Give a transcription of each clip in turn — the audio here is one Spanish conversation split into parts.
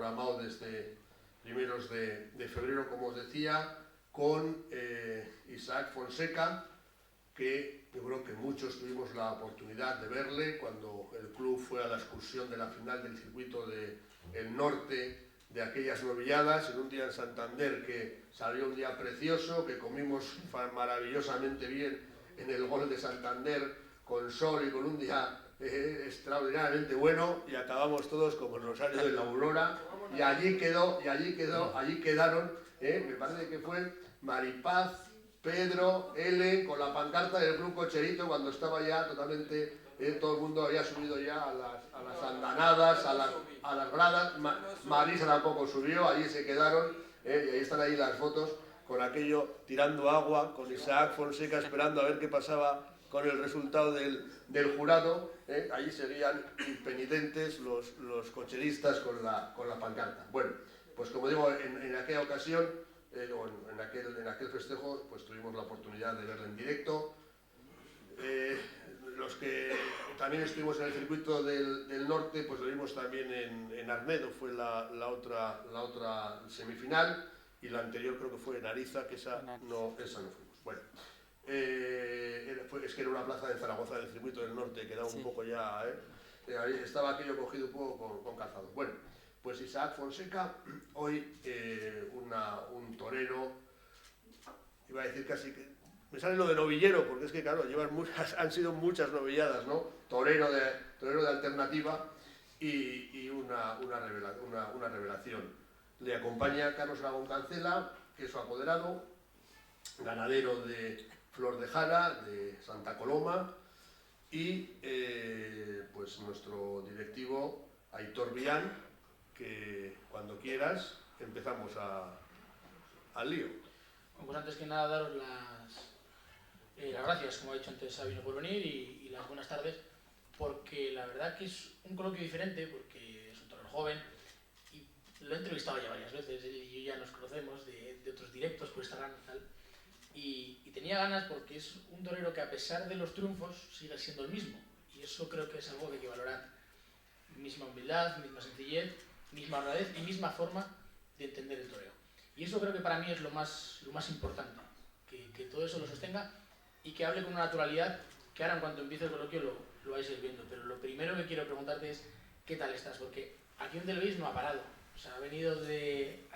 programado desde primeros de febrero, como os decía, con Isaac Fonseca, que yo creo que muchos tuvimos la oportunidad de verle cuando el club fue a la excursión de la final del circuito del norte de aquellas novilladas, en un día en Santander que salió un día precioso, que comimos maravillosamente bien en el Gol de Santander, con sol y con un día extraordinariamente bueno, y acabamos todos como el Rosario de la Aurora, y allí quedaron, me parece que fue Maripaz, Pedro, L, con la pancarta del Club Cocherito, cuando estaba ya totalmente, todo el mundo había subido ya a las andanadas, a las gradas. Marisa tampoco subió, allí se quedaron, y ahí están ahí las fotos, con aquello tirando agua, con Isaac Fonseca esperando a ver qué pasaba con el resultado del jurado. Allí seguían impenitentes los cocheristas con la pancarta. Bueno, pues como digo, en aquella ocasión, en aquel festejo, pues tuvimos la oportunidad de verla en directo. Los que también estuvimos en el circuito del norte, pues lo vimos también en Arnedo, fue la otra semifinal, y la anterior creo que fue en Ariza, que esa no fuimos. Bueno, es que era una plaza de Zaragoza del circuito del norte, quedaba un poco ya, ahí estaba aquello cogido un poco con calzado. Bueno, pues Isaac Fonseca, hoy un torero, iba a decir casi que, me sale lo de novillero, porque es que claro, han sido muchas novilladas, ¿no? Torero de alternativa y una revelación. Le acompaña Carlos Aragón Cancela, que es su apoderado, ganadero de Flor de Jara, de Santa Coloma, y pues nuestro directivo Aitor Vián, que cuando quieras empezamos al lío. Bueno, pues antes que nada daros las gracias, como ha dicho antes Sabino, por venir, y las buenas tardes, porque la verdad que es un coloquio diferente, porque es un torero joven, y lo he entrevistado ya varias veces, y ya nos conocemos de otros directos por Instagram y tal, y tenía ganas porque es un torero que a pesar de los triunfos sigue siendo el mismo, y eso creo que es algo que hay que valorar. Misma humildad, misma sencillez, misma honradez y misma forma de entender el toreo. Y eso creo que para mí es lo más importante, que todo eso lo sostenga y que hable con una naturalidad que ahora en cuanto empiece el coloquio lo vais a ir viendo. Pero lo primero que quiero preguntarte es ¿qué tal estás? Porque aquí donde lo veis no ha parado. O sea, ha venido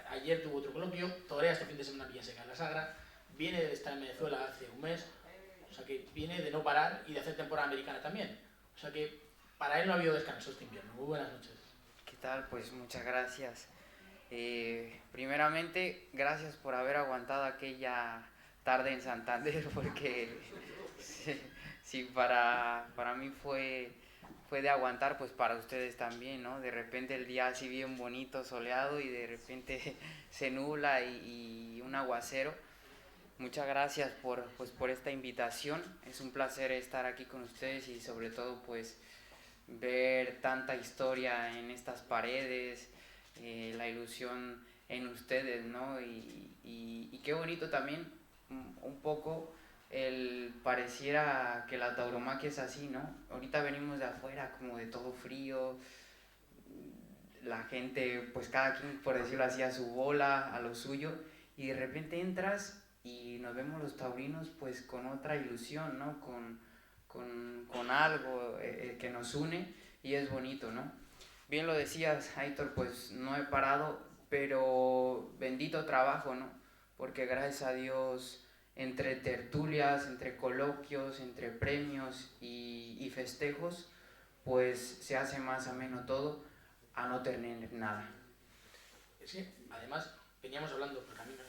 ayer tuvo otro coloquio, torea este fin de semana Villaseca en la Sagra, viene de estar en Venezuela hace un mes, o sea que viene de no parar y de hacer temporada americana también. O sea que para él no ha habido descanso este invierno. Muy buenas noches. ¿Qué tal? Pues muchas gracias. Primeramente, gracias por haber aguantado aquella tarde en Santander, porque sí, para mí fue de aguantar, pues para ustedes también, ¿no? De repente el día así bien bonito, soleado, y de repente se nubla y un aguacero. Muchas gracias por esta invitación. Es un placer estar aquí con ustedes y sobre todo pues ver tanta historia en estas paredes, la ilusión en ustedes, ¿no? Y qué bonito también un poco el pareciera que la tauromaquia es así, ¿no? Ahorita venimos de afuera como de todo frío, la gente, pues cada quien, por decirlo así, a su bola, a lo suyo, y de repente entras y nos vemos los taurinos pues con otra ilusión, ¿no? Con algo que nos une, y es bonito, ¿no? Bien lo decías, Aitor, pues no he parado, pero bendito trabajo, ¿no? Porque gracias a Dios, entre tertulias, entre coloquios, entre premios y festejos, pues se hace más ameno todo a no tener nada. Es que, además, veníamos hablando por camino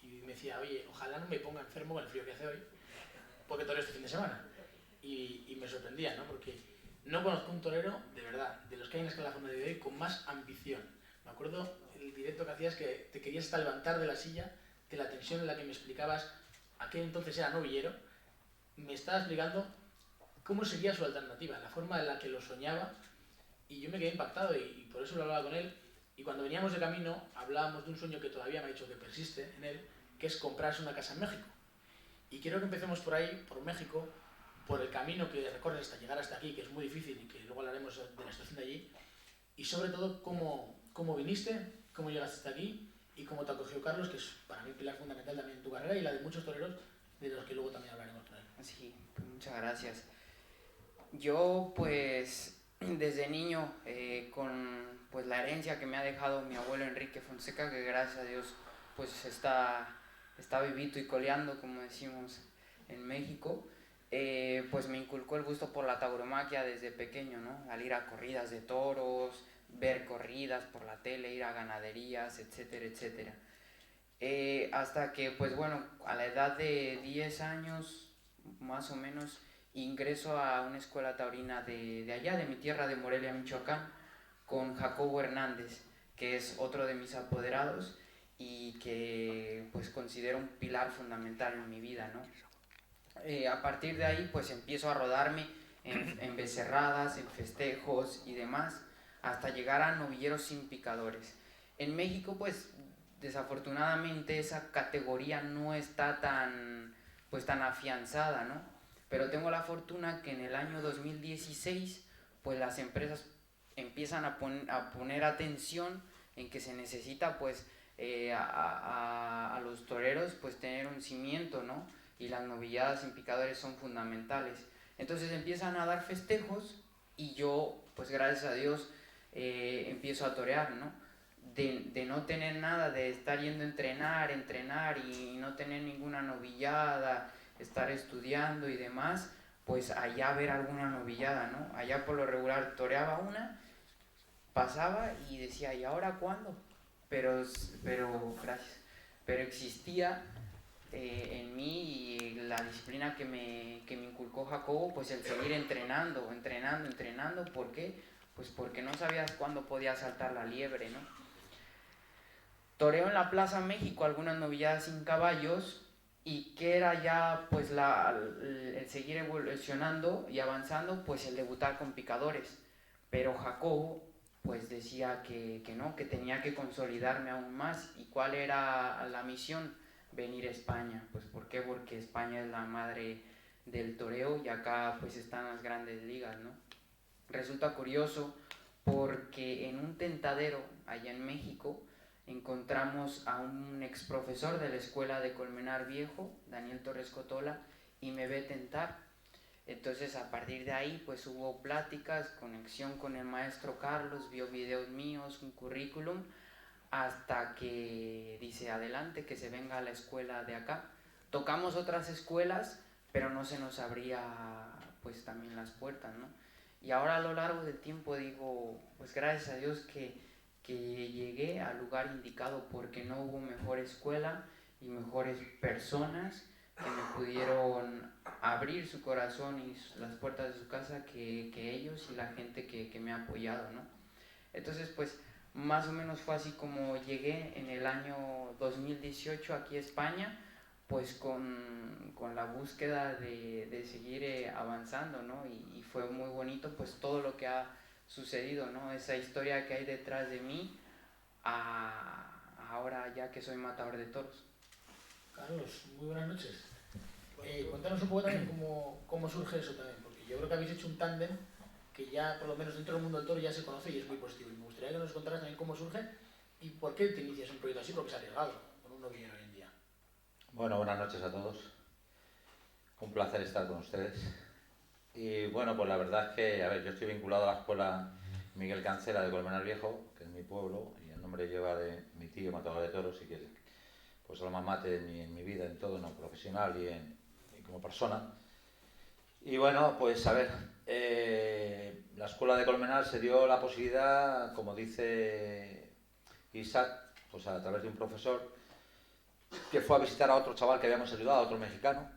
y me decía, oye, ojalá no me ponga enfermo con el frío que hace hoy, porque toreo este fin de semana. Y me sorprendía, ¿no? Porque no conozco un torero, de verdad, de los que hay en Escalafón de hoy, con más ambición. Me acuerdo el directo que hacías que te querías hasta levantar de la silla, de la tensión en la que me explicabas, aquel entonces era novillero, me estaba explicando cómo sería su alternativa, la forma en la que lo soñaba, y yo me quedé impactado y por eso lo hablaba con él. Y cuando veníamos de camino hablábamos de un sueño que todavía me ha dicho que persiste en él, que es comprarse una casa en México. Y quiero que empecemos por ahí, por México, por el camino que recorres hasta llegar hasta aquí, que es muy difícil y que luego hablaremos de la situación de allí, y sobre todo cómo cómo viniste, cómo llegaste hasta aquí y cómo te acogió Carlos, que es para mí pilar fundamental también en tu carrera y la de muchos toreros, de los que luego también hablaremos con él. Sí, pues muchas gracias. Yo pues desde niño con pues la herencia que me ha dejado mi abuelo Enrique Fonseca, que gracias a Dios pues está vivito y coleando, como decimos en México, pues me inculcó el gusto por la tauromaquia desde pequeño, ¿no? Al ir a corridas de toros, ver corridas por la tele, ir a ganaderías, etcétera, etcétera. Hasta que, pues bueno, a la edad de 10 años, más o menos, ingreso a una escuela taurina de allá, de mi tierra, de Morelia, Michoacán, con Jacobo Hernández, que es otro de mis apoderados y que pues considero un pilar fundamental en mi vida, ¿no? A partir de ahí pues empiezo a rodarme en becerradas, en festejos y demás, hasta llegar a novilleros sin picadores. En México pues desafortunadamente esa categoría no está tan afianzada, ¿no? Pero tengo la fortuna que en el año 2016 pues las empresas empiezan a poner atención en que se necesita pues a los toreros pues tener un cimiento, ¿no? Y las novilladas sin picadores son fundamentales. Entonces empiezan a dar festejos y yo pues gracias a Dios empiezo a torear, ¿no? De no tener nada, de estar yendo a entrenar y no tener ninguna novillada, estar estudiando y demás, pues allá ver alguna novillada, ¿no? Allá por lo regular toreaba una, pasaba y decía, ¿y ahora cuándo? Gracias. Pero existía en mí y la disciplina que me inculcó Jacobo, pues el seguir entrenando. ¿Por qué? Pues porque no sabías cuándo podía saltar la liebre, ¿no? Toreo en la Plaza México algunas novilladas sin caballos y que era ya pues el seguir evolucionando y avanzando, pues el debutar con picadores. Pero Jacobo pues decía que no, que tenía que consolidarme aún más. ¿Y cuál era la misión? Venir a España. Pues ¿por qué? Porque España es la madre del toreo y acá pues están las grandes ligas, ¿no? Resulta curioso porque en un tentadero allá en México encontramos a un ex profesor de la escuela de Colmenar Viejo, Daniel Torres Cotola, y me ve tentar. Entonces a partir de ahí pues hubo pláticas, conexión con el maestro Carlos, vio videos míos, un currículum, hasta que dice adelante, que se venga a la escuela de acá. Tocamos otras escuelas, pero no se nos abría pues también las puertas, ¿no? Y ahora a lo largo del tiempo digo, pues gracias a Dios que llegué al lugar indicado, porque no hubo mejor escuela y mejores personas que me pudieron abrir su corazón y las puertas de su casa que ellos y la gente que me ha apoyado, ¿no? Entonces pues más o menos fue así como llegué en el año 2018 aquí a España, pues con la búsqueda de seguir avanzando, ¿no? Y fue muy bonito pues todo lo que ha sucedido, ¿no? Esa historia que hay detrás de mí ahora ya que soy matador de toros. Carlos, muy buenas noches. Cuéntanos un poco también cómo surge eso también, porque yo creo que habéis hecho un tándem que ya, por lo menos dentro del mundo del toro, ya se conoce y es muy positivo. Y me gustaría que nos contaras también cómo surge y por qué te inicias un proyecto así, porque es arriesgado con un novillero hoy en día. Bueno, buenas noches a todos. Un placer estar con ustedes. Y bueno, pues la verdad es que, a ver, yo estoy vinculado a la escuela Miguel Cancela de Colmenar Viejo, que es mi pueblo, y el nombre lleva de mi tío, matador de toros, y que pues alma mate en mi vida, en todo, en lo profesional y como persona. Y bueno, pues a ver, la escuela de Colmenar se dio la posibilidad, como dice Isaac, pues a través de un profesor que fue a visitar a otro chaval que habíamos ayudado, a otro mexicano,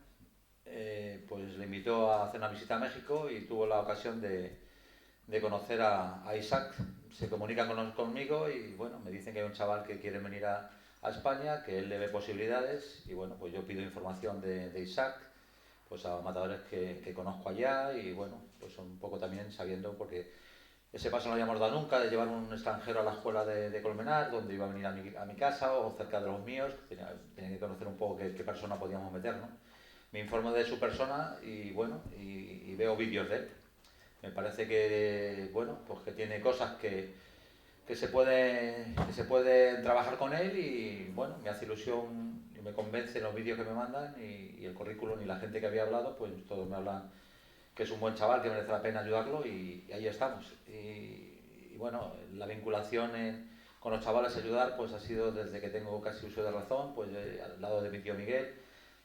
pues le invitó a hacer una visita a México y tuvo la ocasión de conocer a Isaac. Se comunica conmigo y bueno, me dicen que hay un chaval que quiere venir a España, que él le ve posibilidades y bueno, pues yo pido información de Isaac pues a matadores que conozco allá y bueno, pues un poco también sabiendo, porque ese paso no habíamos dado nunca, de llevar un extranjero a la escuela de Colmenar, donde iba a venir a mi casa o cerca de los míos. Tenía que conocer un poco qué persona podíamos meter, ¿no? Me informo de su persona y bueno, y veo vídeos de él. Me parece que, bueno, pues que tiene cosas que que se puede trabajar con él y bueno, me hace ilusión y me convence los vídeos que me mandan y el currículum y la gente que había hablado, pues todos me hablan que es un buen chaval, que merece la pena ayudarlo y ahí estamos. Y bueno, la vinculación con los chavales a ayudar pues ha sido desde que tengo casi uso de razón, pues al lado de mi tío Miguel,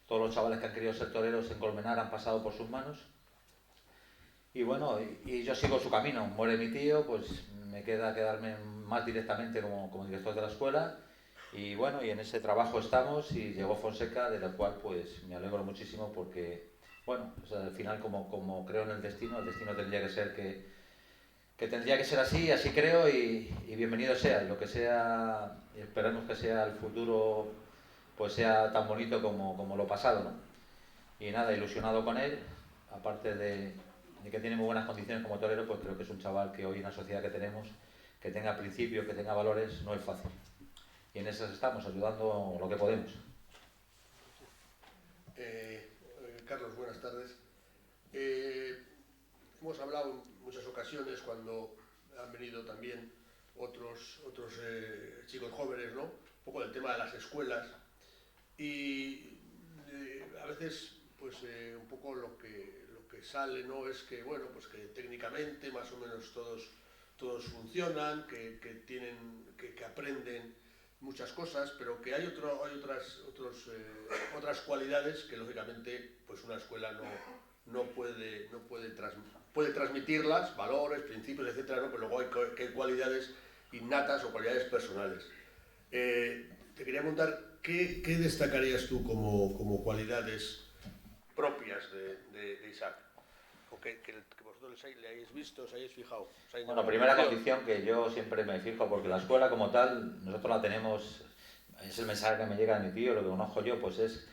todos los chavales que han querido ser toreros en Colmenar han pasado por sus manos. Y bueno, y yo sigo su camino. Muere mi tío, pues me queda quedarme más directamente como director de la escuela. Y bueno, y en ese trabajo estamos y llegó Fonseca, de la cual pues me alegro muchísimo porque, bueno, pues al final como creo en el destino tendría que ser que tendría que ser así, así creo y bienvenido sea. Lo que sea, esperemos que sea el futuro, pues sea tan bonito como lo pasado, ¿no? Y nada, ilusionado con él, aparte de que tiene muy buenas condiciones como torero, pues creo que es un chaval que hoy en la sociedad que tenemos, que tenga principios, que tenga valores, no es fácil. Y en esas estamos, ayudando lo que podemos. Carlos, buenas tardes. Hemos hablado en muchas ocasiones cuando han venido también otros chicos jóvenes, ¿no? Un poco del tema de las escuelas y a veces pues un poco lo que sale, ¿no? Es que bueno, pues que técnicamente más o menos todos funcionan, que aprenden muchas cosas, pero que hay otras cualidades que lógicamente pues una escuela no puede transmitirlas, valores, principios, etcétera, ¿no? Pero luego hay cualidades innatas o cualidades personales. Te quería preguntar, ¿qué destacarías tú como cualidades propias de Isaac? O que vosotros le hayáis visto, os hayáis fijado. Bueno, primera condición que yo siempre me fijo, porque la escuela como tal, nosotros la tenemos, es el mensaje que me llega de mi tío, lo que conozco yo, pues es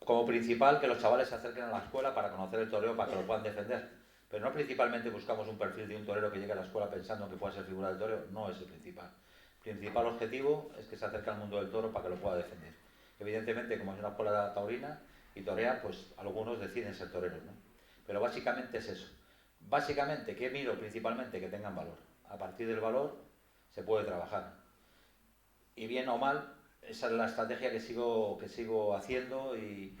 como principal que los chavales se acerquen a la escuela para conocer el toreo, para que lo puedan defender. Pero no principalmente buscamos un perfil de un torero que llegue a la escuela pensando que pueda ser figura del toreo, no es el principal. El principal objetivo es que se acerque al mundo del toro para que lo pueda defender. Evidentemente, como es una escuela taurina y torea, pues algunos deciden ser toreros, ¿no? Pero básicamente es eso. Básicamente, ¿qué miro? Principalmente que tengan valor. A partir del valor se puede trabajar. Y bien o mal, esa es la estrategia que sigo haciendo y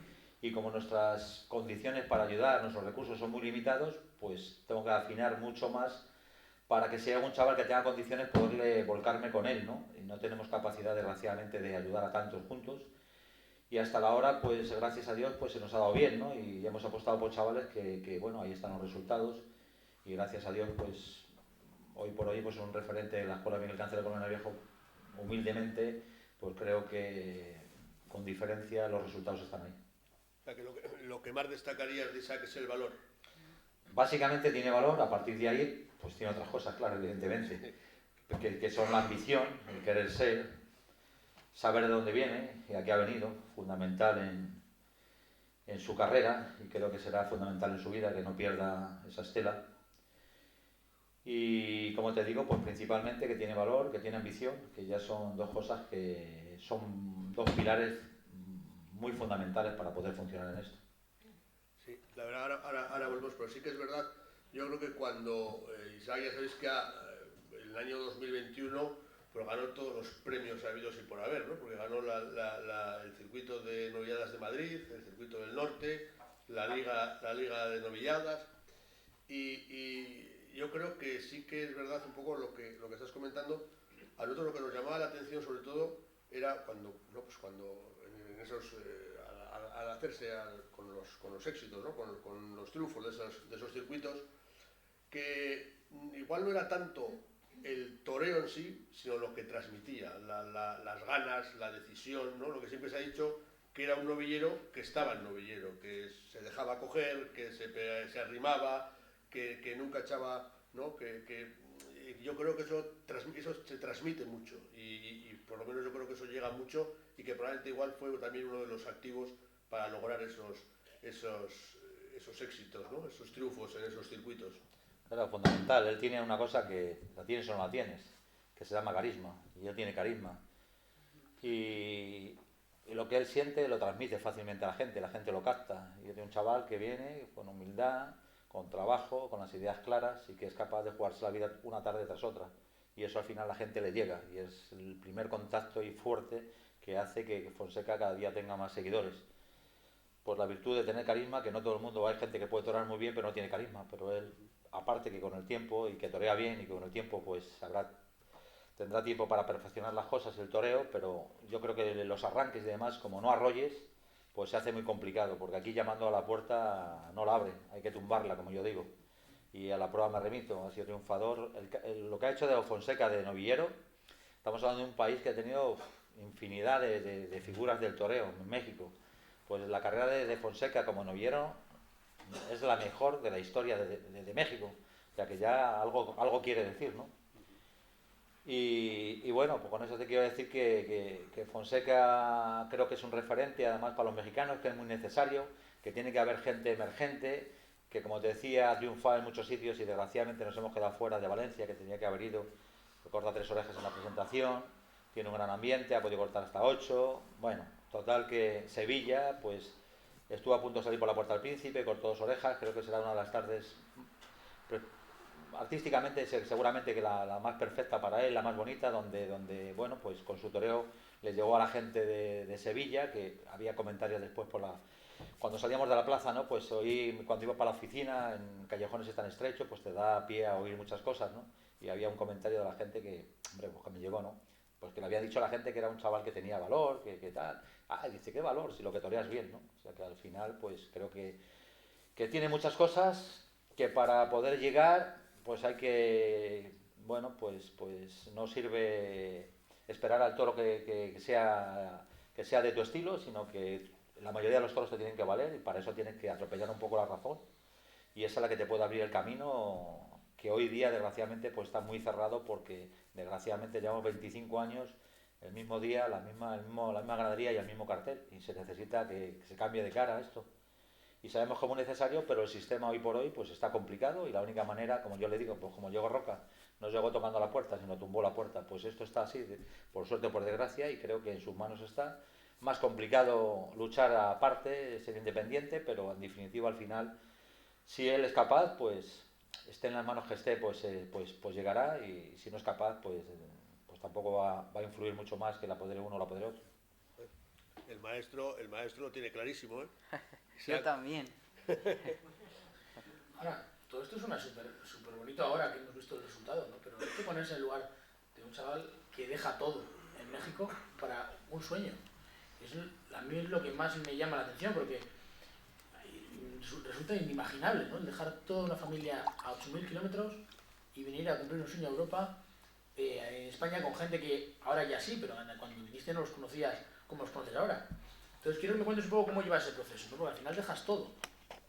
como nuestras condiciones para ayudar, nuestros recursos son muy limitados, pues tengo que afinar mucho más para que si hay algún chaval que tenga condiciones poderle volcarme con él, ¿no? Y no tenemos capacidad, desgraciadamente, de ayudar a tantos juntos. Y hasta la hora, pues gracias a Dios, pues se nos ha dado bien, ¿no? Y hemos apostado por chavales que bueno, ahí están los resultados. Y gracias a Dios, pues hoy por hoy, pues un referente de la Escuela Miguel Cancela de Colmenar Viejo, humildemente, pues creo que con diferencia los resultados están ahí. O sea, que lo que más destacarías de Isaac es el valor. Básicamente tiene valor, a partir de ahí, pues tiene otras cosas, claro, evidentemente, que son la ambición, el querer ser, saber de dónde viene y a qué ha venido, fundamental en su carrera, y creo que será fundamental en su vida, que no pierda esa estela. Y como te digo, pues principalmente que tiene valor, que tiene ambición, que ya son dos cosas que son dos pilares muy fundamentales para poder funcionar en esto. Sí, la verdad, ahora volvemos, pero sí que es verdad, yo creo que cuando Isaac, ya sabéis que en el año 2021 pues ganó todos los premios habidos y por haber, ¿no? Porque ganó el circuito de novilladas de Madrid, el circuito del norte, la liga de novilladas y yo creo que sí que es verdad un poco lo que estás comentando. A nosotros lo que nos llamaba la atención sobre todo era cuando en esos al hacerse con los éxitos, ¿no? con los triunfos de esos circuitos, que igual no era tanto el toreo en sí, sino lo que transmitía, las ganas, la decisión, ¿no? Lo que siempre se ha dicho, que era un novillero que estaba en novillero, que se dejaba coger, que se arrimaba, que nunca echaba, ¿no? Yo creo que eso se transmite mucho y por lo menos yo creo que eso llega mucho y que probablemente igual fue también uno de los activos para lograr esos éxitos, ¿no? Esos triunfos en esos circuitos. Claro, fundamental. Él tiene una cosa que la tienes o no la tienes, que se llama carisma, y él tiene carisma. Y lo que él siente lo transmite fácilmente a la gente lo capta. Y es un chaval que viene con humildad, con trabajo, con las ideas claras y que es capaz de jugarse la vida una tarde tras otra. y eso al final a la gente le llega y es el primer contacto y fuerte que hace que Fonseca cada día tenga más seguidores. Por la virtud de tener carisma, que no todo el mundo, hay gente que puede torear muy bien pero no tiene carisma, pero él, aparte que con el tiempo, y que torea bien y que con el tiempo pues tendrá tiempo para perfeccionar las cosas, el toreo, pero yo creo que los arranques y demás, como no arrolles, pues se hace muy complicado, porque aquí llamando a la puerta no la abre, hay que tumbarla, como yo digo. Y a la prueba me remito, ha sido triunfador. Lo que ha hecho de Fonseca de novillero, estamos hablando de un país que ha tenido infinidad de figuras del toreo en México. Pues la carrera de Fonseca como novillero es la mejor de la historia de México, o sea que ya algo quiere decir, ¿no? Y bueno, pues con eso te quiero decir que Fonseca creo que es un referente además para los mexicanos, que es muy necesario, que tiene que haber gente emergente, que como te decía ha triunfado en muchos sitios y desgraciadamente nos hemos quedado fuera de Valencia, que tenía que haber ido, corta 3 orejas en la presentación, tiene un gran ambiente, ha podido cortar hasta 8, bueno, total que Sevilla pues estuvo a punto de salir por la Puerta del Príncipe, cortó 2 orejas, creo que será una de las tardes artísticamente seguramente que la más perfecta para él, la más bonita, donde bueno, pues con su toreo le llegó a la gente de Sevilla, que había comentarios después cuando salíamos de la plaza, ¿no? Pues oí, cuando iba para la oficina, en callejones tan estrechos, pues te da pie a oír muchas cosas, ¿no? Y había un comentario de la gente que, hombre, pues que me llegó, ¿no? Pues que le había dicho a la gente que era un chaval que tenía valor, que tal. Ah, dice, ¿qué valor? Si lo que toreas bien, ¿no? O sea que al final, pues creo que tiene muchas cosas que para poder llegar pues hay que, bueno, pues no sirve esperar al toro que sea de tu estilo, sino que la mayoría de los toros te tienen que valer y para eso tienes que atropellar un poco la razón y esa es la que te puede abrir el camino que hoy día desgraciadamente pues está muy cerrado porque desgraciadamente llevamos 25 años el mismo día, la misma ganadería y el mismo cartel y se necesita que se cambie de cara a esto. Y sabemos que es muy necesario, pero el sistema hoy por hoy pues está complicado y la única manera, como yo le digo, pues como llegó Roca, no llegó tocando la puerta, sino tumbó la puerta, pues esto está así, por suerte o por desgracia, y creo que en sus manos está. Más complicado luchar aparte, ser independiente, pero en definitiva al final, si él es capaz, pues esté en las manos que esté, pues llegará, y si no es capaz, pues tampoco va a influir mucho más que la poder uno o la poder otro. El maestro lo tiene clarísimo, ¿eh? Yo también. Ahora, todo esto suena súper bonito ahora que hemos visto el resultado, ¿no? Pero hay que ponerse en el lugar de un chaval que deja todo en México para un sueño. Eso a mí es lo que más me llama la atención porque resulta inimaginable, ¿no? El dejar toda una familia a 8.000 kilómetros y venir a cumplir un sueño a Europa, en España con gente que ahora ya sí, pero cuando viniste no los conocías como los conoces ahora. Entonces quiero que me cuentes un poco cómo llevas ese proceso, ¿no? Porque al final dejas todo,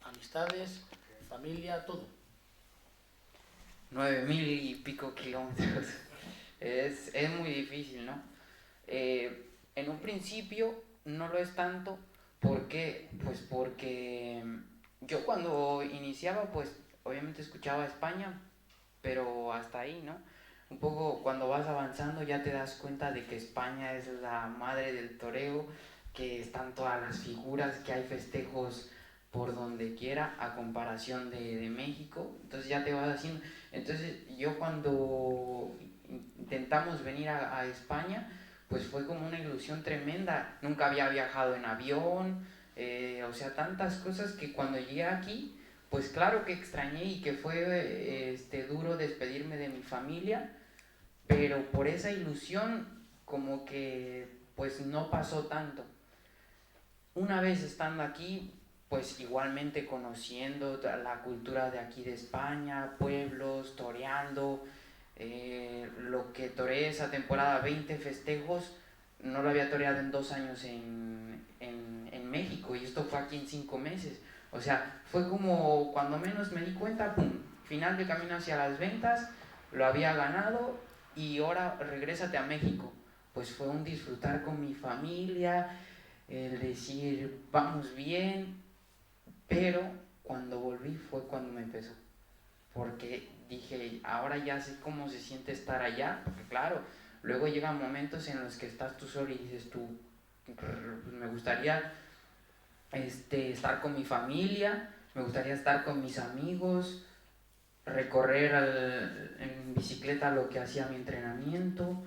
amistades, familia, todo. 9.000 y pico kilómetros. Es muy difícil, ¿no? En un principio no lo es tanto. ¿Por qué? Pues porque yo cuando iniciaba, pues obviamente escuchaba España, pero hasta ahí, ¿no? Un poco cuando vas avanzando ya te das cuenta de que España es la madre del toreo, que están todas las figuras, que hay festejos por donde quiera a comparación de México, entonces ya te vas haciendo. Entonces yo cuando intentamos venir a España, pues fue como una ilusión tremenda, nunca había viajado en avión, o sea, tantas cosas que cuando llegué aquí, pues claro que extrañé y que fue duro despedirme de mi familia, pero por esa ilusión como que pues no pasó tanto. Una vez estando aquí, pues igualmente conociendo la cultura de aquí de España, pueblos, toreando, lo que toreé esa temporada, 20 festejos, no lo había toreado en 2 años en México y esto fue aquí en 5 meses. O sea, fue como cuando menos me di cuenta, ¡pum! Final de camino hacia las ventas, lo había ganado y ahora regrésate a México. Pues fue un disfrutar con mi familia, el decir vamos bien, pero cuando volví fue cuando me empezó, porque dije ahora ya sé cómo se siente estar allá, porque claro, luego llegan momentos en los que estás tú solo y dices tú, me gustaría estar con mi familia, me gustaría estar con mis amigos, recorrer en bicicleta bicicleta lo que hacía mi entrenamiento,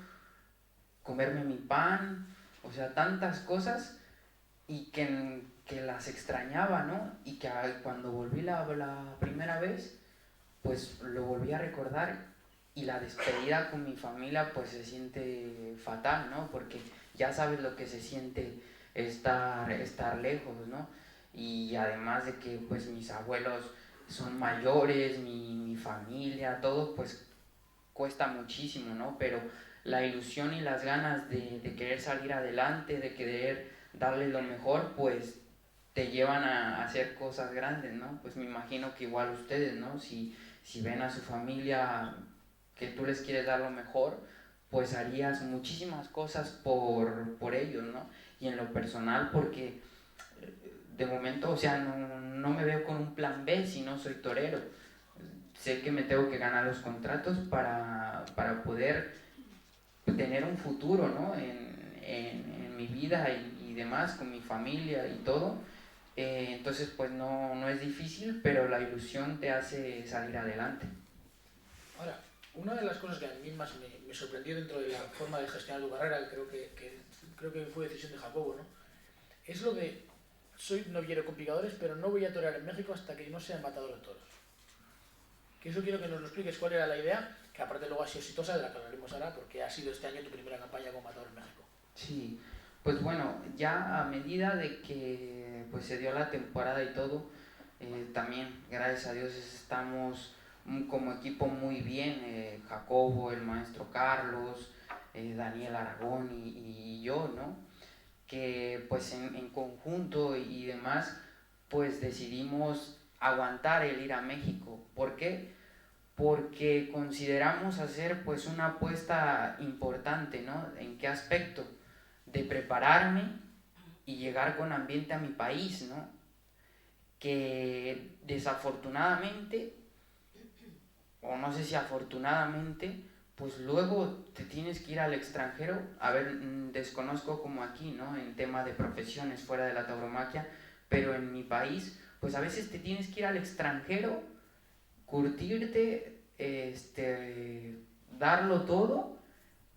comerme mi pan, o sea, tantas cosas y que las extrañaba, ¿no? Y que cuando volví la primera vez, pues lo volví a recordar y la despedida con mi familia pues se siente fatal, ¿no? Porque ya sabes lo que se siente estar lejos, ¿no? Y además de que pues mis abuelos son mayores, mi familia, todo pues cuesta muchísimo, ¿no? Pero la ilusión y las ganas de querer salir adelante, de querer darle lo mejor, pues te llevan a hacer cosas grandes, ¿no? Pues me imagino que igual ustedes, ¿no? Si ven a su familia que tú les quieres dar lo mejor, pues harías muchísimas cosas por ellos, ¿no? Y en lo personal, porque de momento, o sea, no me veo con un plan B si no soy torero. Sé que me tengo que ganar los contratos para poder tener un futuro, ¿no? En mi vida y demás, con mi familia y todo. Entonces, pues no es difícil, pero la ilusión te hace salir adelante. Ahora, una de las cosas que a mí más me sorprendió dentro de la forma de gestionar tu carrera, creo que fue decisión de Jacobo, ¿no? Es lo de, soy novillero con picadores, pero no voy a torear en México hasta que no sea matador de toros. Que eso quiero que nos lo expliques cuál era la idea, que aparte luego ha sido exitosa, de la que hablaremos ahora, porque ha sido este año tu primera campaña como matador en México. Sí, pues bueno, ya a medida de que pues se dio la temporada y todo, también gracias a Dios estamos como equipo muy bien, Jacobo, el maestro Carlos, Daniel Aragón y yo, ¿no? Que pues en conjunto y demás pues decidimos aguantar el ir a México. ¿Por qué? Porque consideramos hacer pues una apuesta importante, ¿no? ¿En qué aspecto? De prepararme y llegar con ambiente a mi país, ¿no? Que desafortunadamente, o no sé si afortunadamente, pues luego te tienes que ir al extranjero. A ver, desconozco como aquí, ¿no? En tema de profesiones fuera de la tauromaquia, pero en mi país, pues a veces te tienes que ir al extranjero, curtirte, darlo todo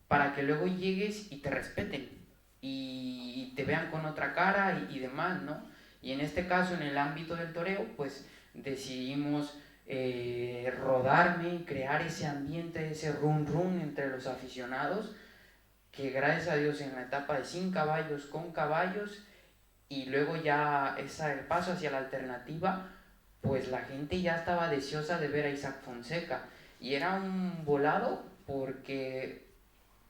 para que luego llegues y te respeten y te vean con otra cara y demás, ¿no? Y en este caso, en el ámbito del toreo, pues decidimos rodarme, crear ese ambiente, ese run run entre los aficionados, que gracias a Dios en la etapa de sin caballos, con caballos, y luego ya el paso hacia la alternativa, pues la gente ya estaba deseosa de ver a Isaac Fonseca, y era un volado porque,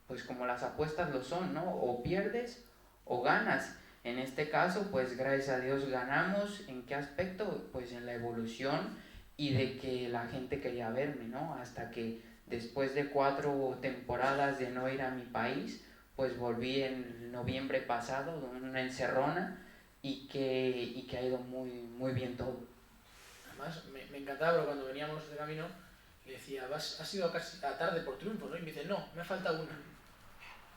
pues como las apuestas lo son, ¿no? O pierdes o ganas. En este caso, pues gracias a Dios ganamos. ¿En qué aspecto? Pues en la evolución y de que la gente quería verme, ¿no? Hasta que después de 4 temporadas de no ir a mi país, pues volví en noviembre pasado, una encerrona, y que ha ido muy, muy bien todo. Además, me encantaba, pero cuando veníamos de camino, le decía, has ido casi a tarde por triunfo, ¿no? Y me dice, no, me falta una.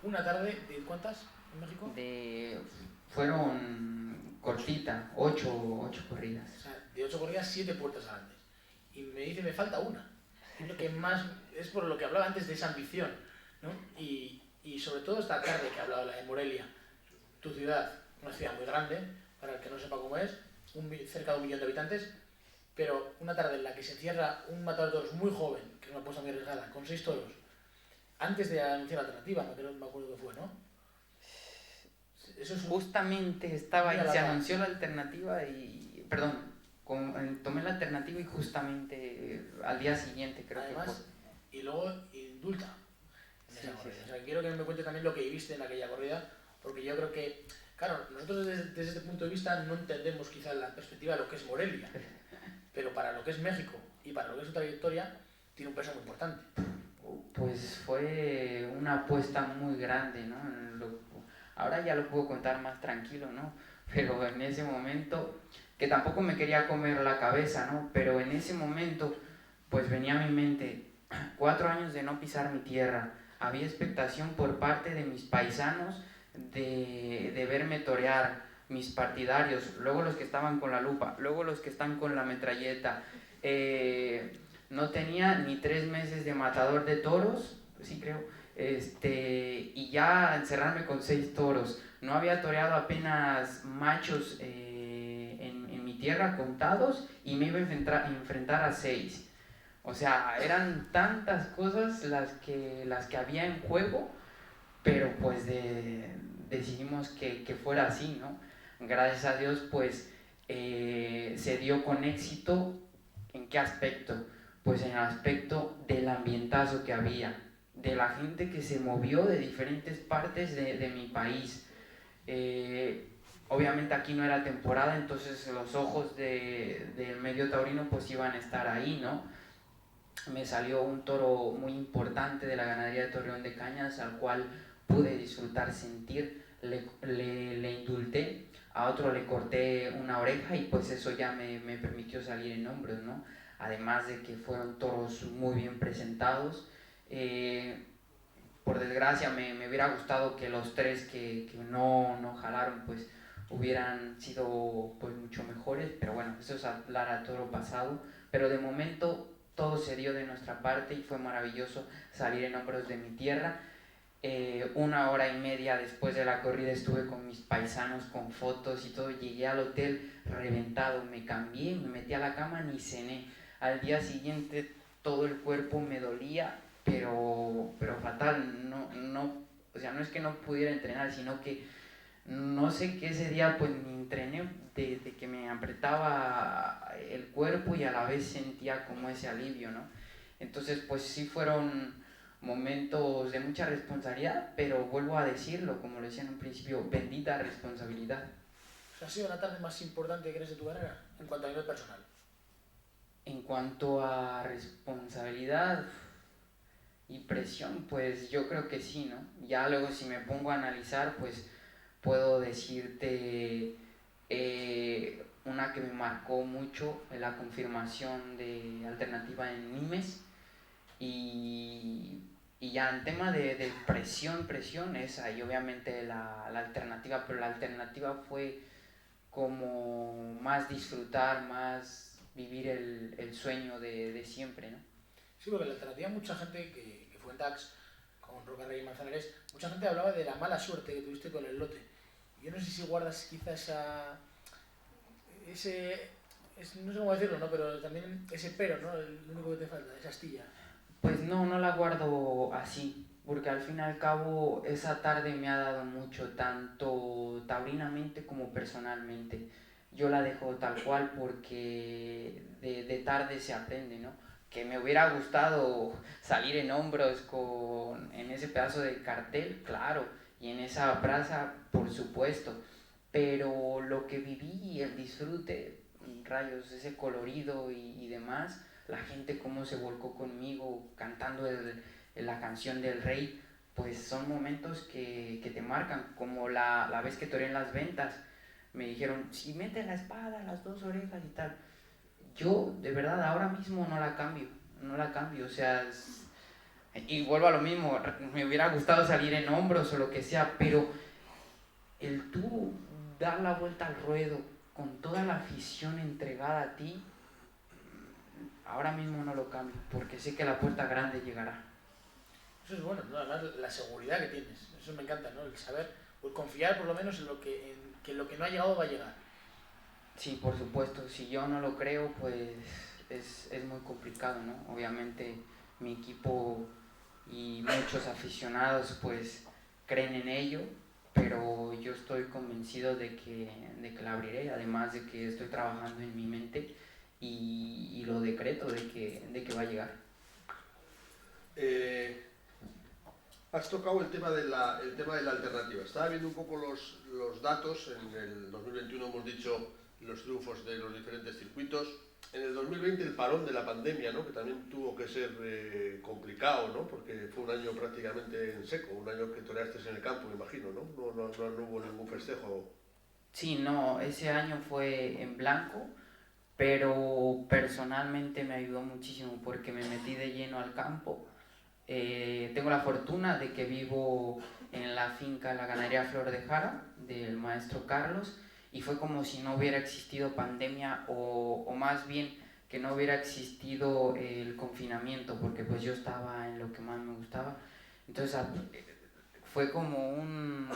¿Una tarde de cuántas en México? Fueron cortita, 8 corridas. O sea, de 8 corridas, 7 puertas adelante. Y me dice, me falta una. Es lo que más, es por lo que hablaba antes de esa ambición, ¿no? Y sobre todo esta tarde que hablaba, la de Morelia, tu ciudad, una ciudad muy grande, para el que no sepa cómo es, cerca de 1 millón de habitantes, pero una tarde en la que se encierra un matador de toros muy joven, que es una apuesta muy arriesgada, con 6 toros, antes de anunciar la alternativa, no me acuerdo qué fue, ¿no? Eso es justamente estaba y se anunció la alternativa y, perdón, tomé la alternativa y justamente al día siguiente creo. Además, que fue. Y luego indulta en esa corrida. Sí. O sea, quiero que me cuentes también lo que viviste en aquella corrida, porque yo creo que, claro, nosotros desde este punto de vista no entendemos quizá la perspectiva de lo que es Morelia, pero para lo que es México y para lo que es su trayectoria, tiene un peso muy importante. Pues fue una apuesta muy grande, ¿no? Ahora ya lo puedo contar más tranquilo, ¿no? Pero en ese momento, que tampoco me quería comer la cabeza, ¿no? Pero en ese momento, pues venía a mi mente 4 años de no pisar mi tierra. Había expectación por parte de mis paisanos de verme torear, mis partidarios, luego los que estaban con la lupa, luego los que están con la metralleta. no tenía ni 3 meses de matador de toros, sí creo, y ya encerrarme con 6 toros. No había toreado apenas machos en mi tierra contados y me iba a enfrentar a 6. O sea, eran tantas cosas las que había en juego, pero pues decidimos que fuera así, ¿no? Gracias a Dios, pues se dio con éxito. ¿En qué aspecto? Pues en el aspecto del ambientazo que había, de la gente que se movió de diferentes partes de mi país. Obviamente aquí no era temporada, entonces los ojos del medio taurino pues iban a estar ahí, ¿no? Me salió un toro muy importante de la ganadería de Torreón de Cañas, al cual pude disfrutar, sentir, le indulté, a otro le corté una oreja y pues eso ya me permitió salir en hombros, ¿no? Además de que fueron toros muy bien presentados. Por desgracia me hubiera gustado que los 3 que no jalaron pues hubieran sido pues mucho mejores, pero bueno, eso es hablar a toro pasado. Pero de momento todo se dio de nuestra parte y fue maravilloso salir en hombros de mi tierra. 1 hora y media después de la corrida estuve con mis paisanos con fotos y todo. Llegué al hotel reventado, me cambié, me metí a la cama, ni cené. Al día siguiente todo el cuerpo me dolía, pero fatal. O sea, no es que no pudiera entrenar, sino que no sé, que ese día pues ni entrené, de que me apretaba el cuerpo y a la vez sentía como ese alivio, ¿no? Entonces pues sí fueron momentos de mucha responsabilidad, pero vuelvo a decirlo, como lo decía en un principio, bendita responsabilidad. ¿Ha sido la tarde más importante que crees de tu carrera en cuanto a nivel personal? En cuanto a responsabilidad y presión, pues yo creo que sí, ¿no? Ya luego si me pongo a analizar, pues puedo decirte una que me marcó mucho, la confirmación de alternativa en Nimes. Y ya en tema de presión esa, y obviamente la alternativa, pero la alternativa fue como más disfrutar, más vivir el sueño de siempre, ¿no? Sí, porque la alternativa, mucha gente que fue en DAX con Roca Rey y Manzanares, mucha gente hablaba de la mala suerte que tuviste con el lote. Yo no sé si guardas quizás no sé cómo decirlo, ¿no? Pero también ese pero, ¿no? Lo único que te falta, esa astilla. Pues no la guardo así, porque al fin y al cabo esa tarde me ha dado mucho, tanto taurinamente como personalmente. Yo la dejo tal cual porque de tarde se aprende, ¿no? Que me hubiera gustado salir en hombros en ese pedazo de cartel, claro, y en esa plaza, por supuesto, pero lo que viví, el disfrute, rayos, ese colorido y demás, la gente cómo se volcó conmigo cantando la canción del rey, pues son momentos que te marcan, como la vez que toreé en las ventas, me dijeron, si metes la espada, las 2 orejas y tal. Yo de verdad ahora mismo no la cambio, o sea, y vuelvo a lo mismo, me hubiera gustado salir en hombros o lo que sea, pero el tú dar la vuelta al ruedo con toda la afición entregada a ti, ahora mismo no lo cambio, porque sé que la puerta grande llegará. Eso es bueno, ¿no? Además la seguridad que tienes, eso me encanta, ¿no? El saber, o el confiar por lo menos en que lo que no ha llegado va a llegar. Sí, por supuesto, si yo no lo creo, pues es muy complicado, ¿no? Obviamente mi equipo y muchos aficionados pues creen en ello, pero yo estoy convencido de que la abriré, además de que estoy trabajando en mi mente y lo decreto de que va a llegar. Has tocado el tema de la alternativa. Estaba viendo un poco los datos. En el 2021 hemos dicho los triunfos de los diferentes circuitos. En el 2020 el parón de la pandemia, ¿no? Que también tuvo que ser complicado, ¿no? Porque fue un año prácticamente en seco, un año que toreaste en el campo, me imagino, ¿no? No hubo ningún festejo. Sí, no, ese año fue en blanco, pero personalmente me ayudó muchísimo porque me metí de lleno al campo. Tengo la fortuna de que vivo en la finca La Ganadería Flor de Jara del maestro Carlos, y fue como si no hubiera existido pandemia, o más bien que no hubiera existido el confinamiento, porque pues yo estaba en lo que más me gustaba. Entonces fue como un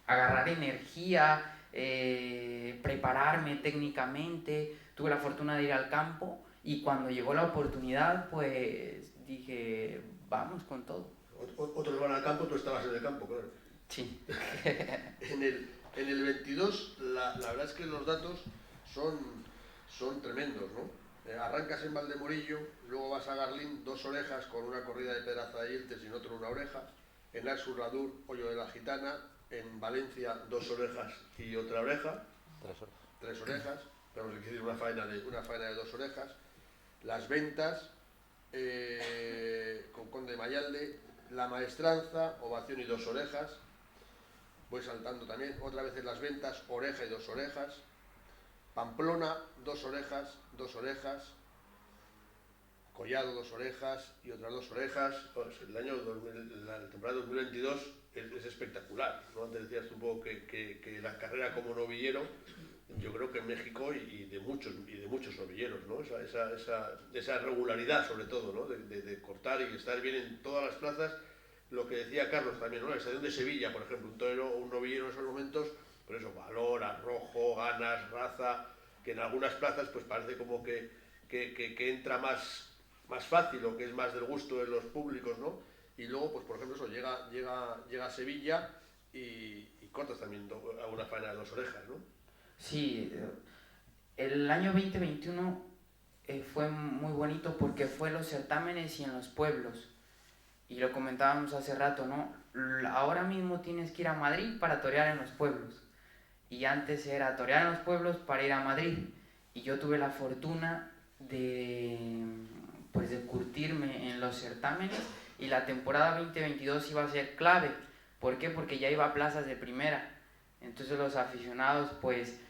agarrar energía, prepararme técnicamente. Tuve la fortuna de ir al campo y cuando llegó la oportunidad, pues dije, vamos con todo. Otros van al campo, tú estabas en el campo, claro. Sí. En el 22, la verdad es que los datos son tremendos, ¿no? Arrancas en Valdemorillo, luego vas a Garlín, 2 orejas con una corrida de Pedraza de Yeltes y en otro una oreja. En Arsurradur, Hoyo de la Gitana. En Valencia, 2 orejas y otra oreja. 3 orejas. Vamos a decir una faena de 2 orejas. Las Ventas, con Conde de Mayalde. La Maestranza, ovación y 2 orejas. Voy saltando también. Otra vez en Las Ventas, oreja y 2 orejas. Pamplona, 2 orejas, 2 orejas. Collado, 2 orejas y otras 2 orejas. Pues la temporada 2022 es espectacular, ¿no? Antes decías tú un poco que la carrera como novillero, yo creo que en México y de muchos novilleros, ¿no? Esa regularidad sobre todo, ¿no? De cortar y estar bien en todas las plazas. Lo que decía Carlos también, ¿no? El estadio de Sevilla, por ejemplo, un torero o un novillero en esos momentos, por eso, valor, arrojo, ganas, raza, que en algunas plazas pues parece como que entra más fácil o que es más del gusto de los públicos, ¿no? Y luego, pues por ejemplo, eso llega a Sevilla y cortas también alguna faena de 2 orejas, ¿no? Sí, el año 2021 fue muy bonito porque fue en los certámenes y en los pueblos. Y lo comentábamos hace rato, ¿no? Ahora mismo tienes que ir a Madrid para torear en los pueblos. Y antes era torear en los pueblos para ir a Madrid. Y yo tuve la fortuna de curtirme en los certámenes y la temporada 2022 iba a ser clave. ¿Por qué? Porque ya iba a plazas de primera. Entonces los aficionados pues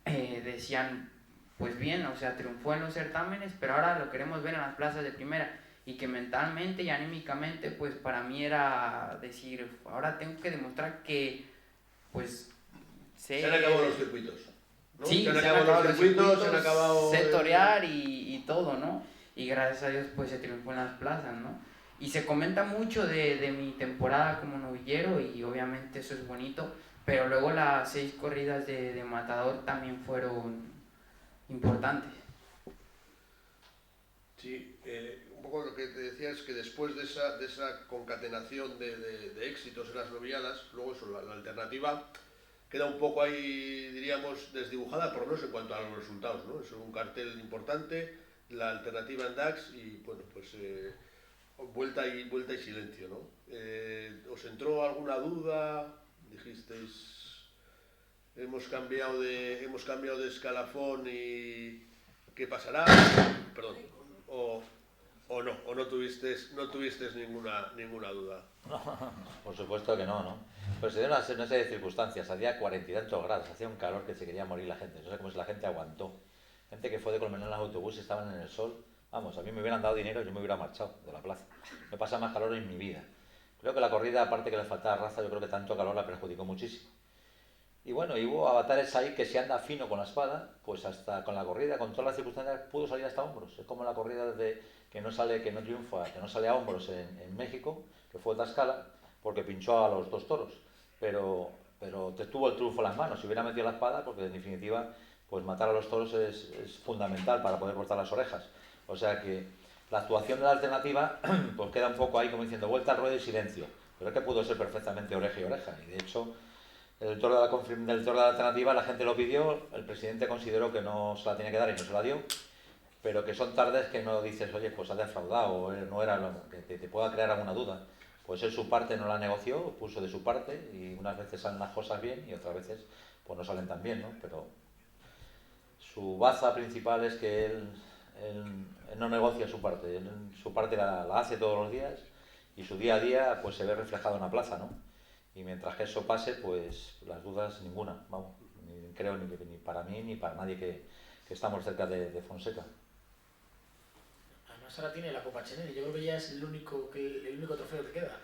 decían, pues bien, o sea, triunfó en los certámenes, pero ahora lo queremos ver en las plazas de primera. Y que mentalmente y anímicamente pues para mí era decir, ahora tengo que demostrar que pues se han acabado los circuitos, ¿no? Sí, se han acabado los circuitos, se han acabado... sé torear y todo, ¿no? Y gracias a Dios pues se triunfó en las plazas, ¿no? Y se comenta mucho de mi temporada como novillero y obviamente eso es bonito, pero luego las 6 corridas de matador también fueron importantes. Sí, un poco lo que te decía es que después de esa concatenación de éxitos en las novilladas, luego eso, la alternativa queda un poco ahí, diríamos, desdibujada, por lo menos en cuanto a los resultados, ¿no? Es un cartel importante, la alternativa en DAX y, bueno, pues vuelta y silencio, ¿no? ¿Os entró alguna duda? Dijisteis, hemos cambiado de escalafón y ¿qué pasará? Perdón. O no tuvisteis ninguna duda. Por supuesto que no. Pues se dio una serie de circunstancias, hacía 40 y tantos grados, hacía un calor que se quería morir la gente, no sé cómo si la gente aguantó. Gente que fue de Colmenar en el autobús, estaban en el sol, vamos, a mí me hubieran dado dinero y yo me hubiera marchado de la plaza. No pasa más calor en mi vida. Creo que la corrida, aparte que le faltaba raza, yo creo que tanto calor la perjudicó muchísimo. Y bueno, y hubo avatares ahí que si anda fino con la espada, pues hasta con la corrida, con todas las circunstancias, pudo salir hasta hombros. Es como la corrida que no triunfa, que no sale a hombros en México, que fue Tlaxcala, porque pinchó a los 2 toros. Pero tuvo el triunfo en las manos, si hubiera metido la espada, porque en definitiva, pues matar a los toros es fundamental para poder cortar las orejas. O sea que la actuación de la alternativa, pues queda un poco ahí como diciendo, vuelta al ruedo y silencio. Pero es que pudo ser perfectamente oreja y oreja, y de hecho... del toro de la alternativa la gente lo pidió, el presidente consideró que no se la tenía que dar y no se la dio, pero que son tardes que no dices, oye, pues ha defraudado, o no era que te pueda crear alguna duda. Pues él su parte no la negoció, puso de su parte, y unas veces salen las cosas bien y otras veces pues no salen tan bien, ¿no? Pero su baza principal es que él no negocia su parte, su parte la hace todos los días y su día a día pues se ve reflejado en la plaza, ¿no? Y mientras que eso pase, pues las dudas ninguna, vamos, creo ni para mí ni para nadie que estamos cerca de Fonseca. Además ahora tiene la Copa Chenel, yo creo que ya es el único trofeo que queda.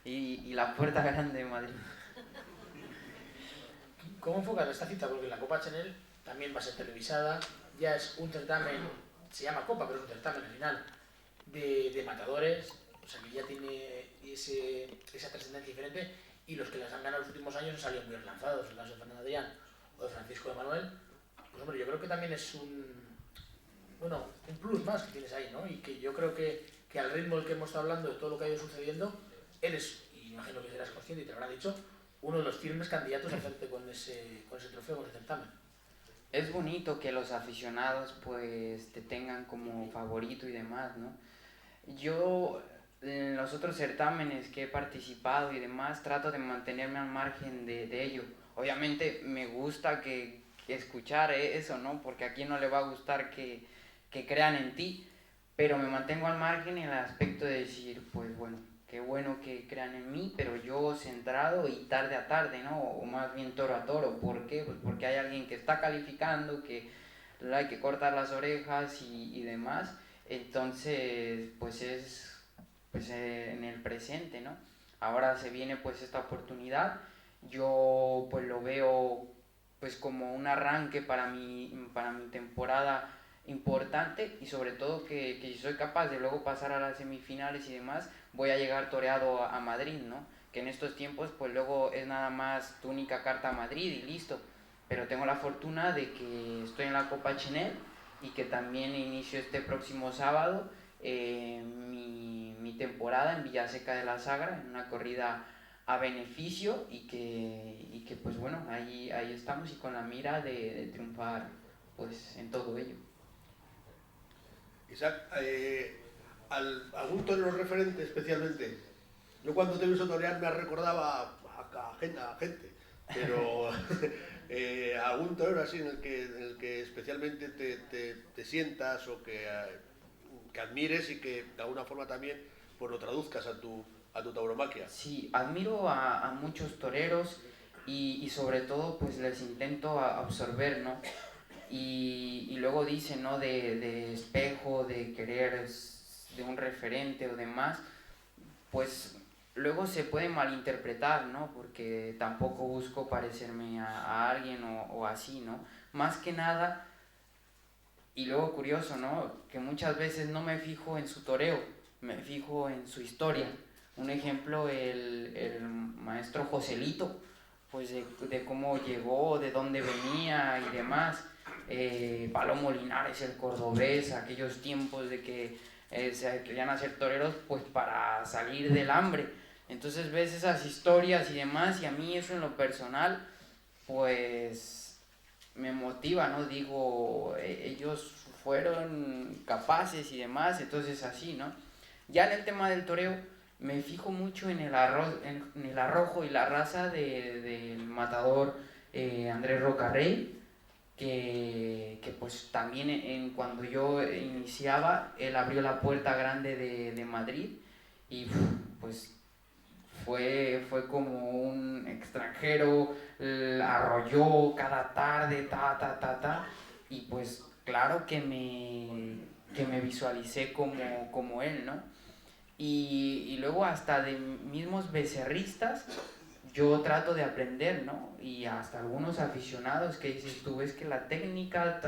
y la puerta grande de Madrid. ¿Cómo enfocas esta cita? Porque la Copa Chenel también va a ser televisada, ya es un certamen, se llama Copa, pero es un certamen al final, de matadores, o sea que ya tiene esa trascendencia diferente, y los que las han ganado en los últimos años han salido muy relanzados, el caso de Fernando Adrián o de Francisco de Manuel. Pues hombre, yo creo que también es un plus más que tienes ahí, ¿no? Y que yo creo que al ritmo del que hemos estado hablando, de todo lo que ha ido sucediendo, eres, y imagino que serás consciente y te lo habrá dicho, uno de los firmes candidatos a hacerte con ese trofeo, con ese certamen. Es bonito que los aficionados pues te tengan como favorito y demás, ¿no? Yo en los otros certámenes que he participado y demás trato de mantenerme al margen de ello. Obviamente me gusta que escuchar eso, ¿no? Porque a quién no le va a gustar que crean en ti, pero me mantengo al margen en el aspecto de decir, pues bueno, qué bueno que crean en mí, pero yo centrado y tarde a tarde, ¿no? O más bien toro a toro. ¿Por qué? Pues porque hay alguien que está calificando, que hay que cortar las orejas y demás. Entonces, pues es pues en el presente, ¿no? Ahora se viene pues esta oportunidad. Yo pues lo veo pues como un arranque para mi temporada importante, y sobre todo que si soy capaz de luego pasar a las semifinales y demás, voy a llegar toreado a Madrid, ¿no? Que en estos tiempos pues luego es nada más tu única carta a Madrid y listo. Pero tengo la fortuna de que estoy en la Copa Chenel y que también inicio este próximo sábado mi temporada en Villaseca de la Sagra, en una corrida a beneficio, y que pues bueno, ahí estamos, y con la mira de triunfar pues en todo ello. Isaac, ¿algún torero referente especialmente? Yo cuando te he visto torear me has recordado a gente, pero algún torero así en el que especialmente te sientas o que admires y que de alguna forma también pues lo traduzcas a tu tauromaquia. Sí, admiro a muchos toreros y sobre todo pues les intento absorber, ¿no? Y luego dicen, ¿no? De espejo, de querer, de un referente o demás, pues luego se puede malinterpretar, ¿no? Porque tampoco busco parecerme a alguien o así, ¿no? Más que nada, y luego curioso, ¿no? Que muchas veces no me fijo en su toreo, me fijo en su historia. Un ejemplo, el maestro Joselito, pues de cómo llegó, de dónde venía y demás. Palomo Linares, el cordobés, aquellos tiempos de que se querían hacer toreros pues para salir del hambre. Entonces ves esas historias y demás, y a mí eso en lo personal pues me motiva, ¿no? Digo, ellos fueron capaces y demás, entonces así, ¿no? Ya en el tema del toreo me fijo mucho en el arrojo y la raza del matador Andrés Rocarrey, que pues también cuando yo iniciaba, él abrió la puerta grande de Madrid, y pues fue como un extranjero, arrolló cada tarde, y pues claro que me visualicé como él, ¿no? Y luego hasta de mismos becerristas yo trato de aprender, ¿no? Y hasta algunos aficionados que dices tú, ves que la técnica,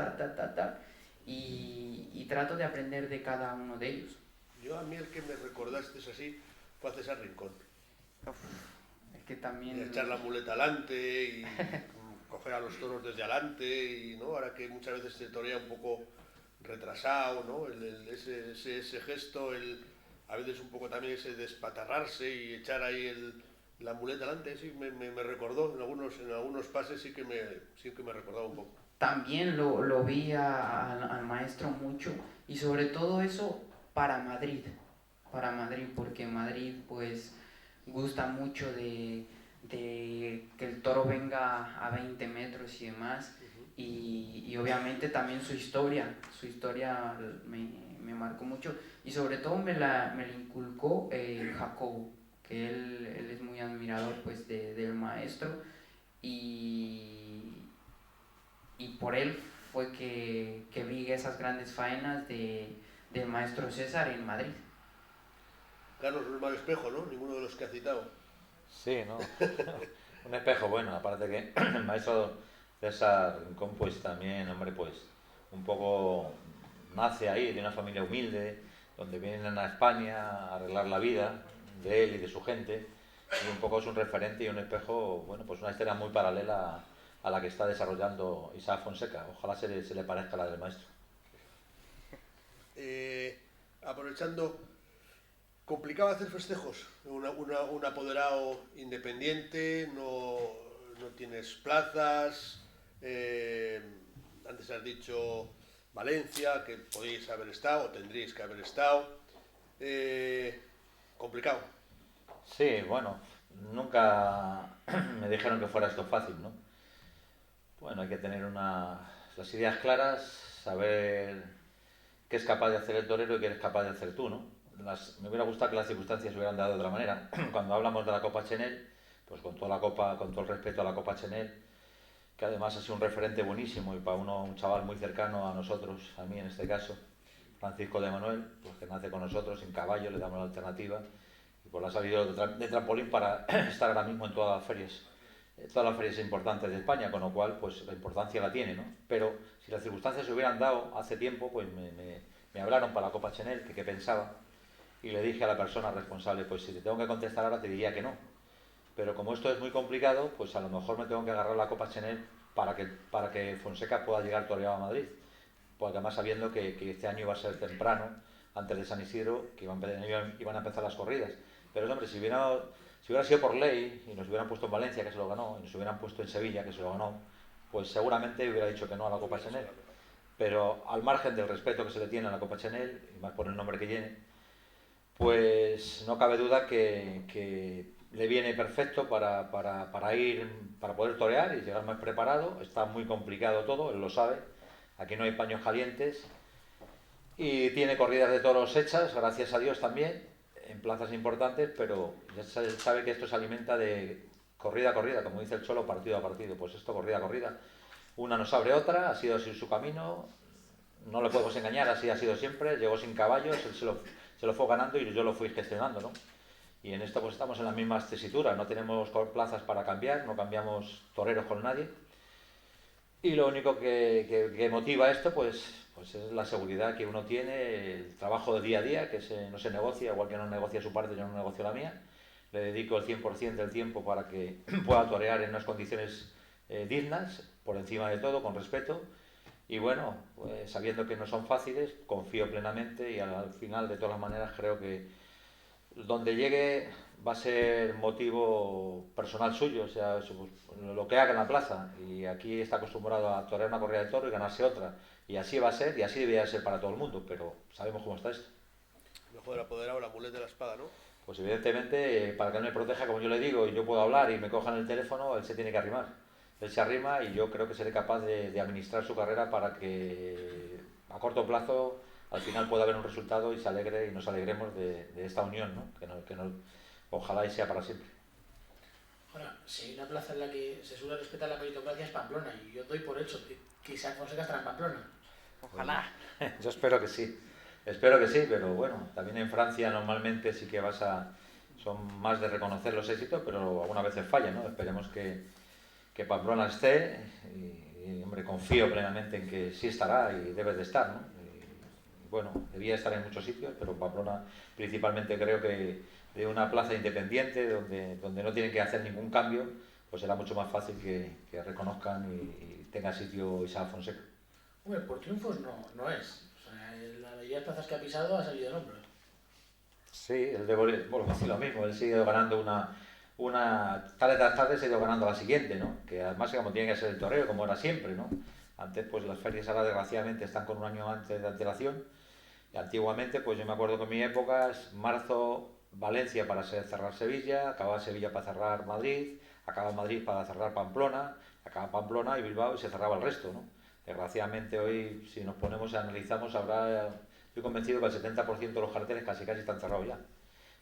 y trato de aprender de cada uno de ellos. Yo a mí el que me recordaste es así fue a César Rincón. Es que también... Y echar la muleta adelante y coger a los toros desde adelante, y ¿no? Ahora que muchas veces se torea un poco retrasado, ¿no? Ese gesto, a veces un poco también ese despatarrarse y echar ahí la muleta adelante, sí me recordó, en algunos pases sí que me recordaba un poco. También lo vi al maestro mucho, y sobre todo eso para Madrid, porque Madrid pues gusta mucho de que el toro venga a 20 metros y demás, y obviamente también su historia me marcó mucho, y sobre todo me la inculcó Jacobo, que él es muy admirador pues del maestro, y por él fue que vi esas grandes faenas del maestro César en Madrid. Carlos, no es mal espejo, ¿no? Ninguno de los que ha citado. Sí, ¿no? Un espejo bueno, aparte que el maestro César Rincón pues también, hombre, pues un poco nace ahí, de una familia humilde, donde vienen a España a arreglar la vida de él y de su gente, y un poco es un referente y un espejo, bueno, pues una historia muy paralela a la que está desarrollando Isaac Fonseca. Ojalá se le parezca a la del maestro. Aprovechando, ¿complicado hacer festejos? Un apoderado independiente, no tienes plazas, antes has dicho Valencia, que podéis haber estado o tendríais que haber estado, complicado. Sí, bueno, nunca me dijeron que fuera esto fácil, ¿no? Bueno, hay que tener las ideas claras, saber qué es capaz de hacer el torero y qué eres capaz de hacer tú, ¿no? Me hubiera gustado que las circunstancias se hubieran dado de otra manera. Cuando hablamos de la Copa Chenel, pues con toda la Copa, con todo el respeto a la Copa Chenel, que además ha sido un referente buenísimo y para un chaval muy cercano a nosotros, a mí en este caso, Francisco de Manuel, pues que nace con nosotros en caballo, le damos la alternativa y pues la ha salido de trampolín para estar ahora mismo en todas las ferias importantes de España, con lo cual pues la importancia la tiene, ¿no? Pero si las circunstancias se hubieran dado hace tiempo, pues me hablaron para la Copa Chenel, que qué pensaba, y le dije a la persona responsable, pues si te tengo que contestar ahora te diría que no. Pero como esto es muy complicado, pues a lo mejor me tengo que agarrar la Copa Chenel para que Fonseca pueda llegar toreado a Madrid. Porque además sabiendo que este año iba a ser temprano, antes de San Isidro, que iban a empezar las corridas. Pero hombre, si hubiera sido por ley y nos hubieran puesto en Valencia, que se lo ganó, y nos hubieran puesto en Sevilla, que se lo ganó, pues seguramente hubiera dicho que no a la Copa Chenel. Pero al margen del respeto que se le tiene a la Copa Chenel, y más por el nombre que tiene, pues no cabe duda que le viene perfecto para poder torear y llegar más preparado. Está muy complicado todo, él lo sabe. Aquí no hay paños calientes. Y tiene corridas de toros hechas, gracias a Dios también, en plazas importantes, pero ya se sabe que esto se alimenta de corrida a corrida, como dice el Cholo, partido a partido. Pues esto, corrida a corrida. Una nos abre otra, ha sido así su camino. No le podemos engañar, así ha sido siempre. Llegó sin caballos, él se lo fue ganando y yo lo fui gestionando, ¿no? Y en esto pues estamos en las mismas tesituras, no tenemos plazas para cambiar, no cambiamos toreros con nadie. Y lo único que motiva esto pues es la seguridad que uno tiene, el trabajo de día a día, que no se negocia, igual que no negocia su parte, yo no negocio la mía. Le dedico el 100% del tiempo para que pueda torear en unas condiciones dignas, por encima de todo, con respeto. Y bueno, pues sabiendo que no son fáciles, confío plenamente y al final, de todas las maneras, creo que donde llegue va a ser motivo personal suyo, o sea, lo que haga en la plaza. Y aquí está acostumbrado a torear una corrida de toro y ganarse otra. Y así va a ser, y así debería ser para todo el mundo, pero sabemos cómo está esto. Mejor apoderado la muleta de la espada, ¿no? Pues evidentemente, para que él me proteja, como yo le digo, y yo puedo hablar y me cojan el teléfono, él se tiene que arrimar. Él se arrima y yo creo que seré capaz de administrar su carrera para que a corto plazo al final pueda haber un resultado y se alegre y nos alegremos de esta unión, ¿no? Ojalá y sea para siempre. Ahora, si hay una plaza en la que se suele respetar la meritocracia es Pamplona, y yo doy por hecho que Isaac Fonseca estará en Pamplona. Ojalá. Yo espero que sí, pero bueno, también en Francia normalmente sí que son más de reconocer los éxitos, pero algunas veces fallan, ¿no? Esperemos que Pamplona esté y, hombre, confío plenamente en que sí estará y debe de estar, ¿no? Y bueno, debía estar en muchos sitios, pero Pamplona principalmente creo que de una plaza independiente donde no tienen que hacer ningún cambio, pues será mucho más fácil que reconozcan y tenga sitio Isaac Fonseca. Hombre, por triunfos no es. O sea, la mayoría de plazas que ha pisado ha salido en hombros. Sí, él debe decir lo mismo, él sigue ganando tarde tras tarde se ha ido ganando la siguiente, ¿no? Que además como tiene que ser el toreo, como era siempre, ¿no? Antes pues las ferias ahora desgraciadamente están con un año antes de antelación. Y antiguamente pues yo me acuerdo que en mi época es marzo Valencia para cerrar Sevilla, acababa Sevilla para cerrar Madrid, acaba Madrid para cerrar Pamplona, acaba Pamplona y Bilbao y se cerraba el resto, ¿no? Desgraciadamente hoy si nos ponemos y analizamos estoy convencido que el 70% de los carteles casi están cerrados ya.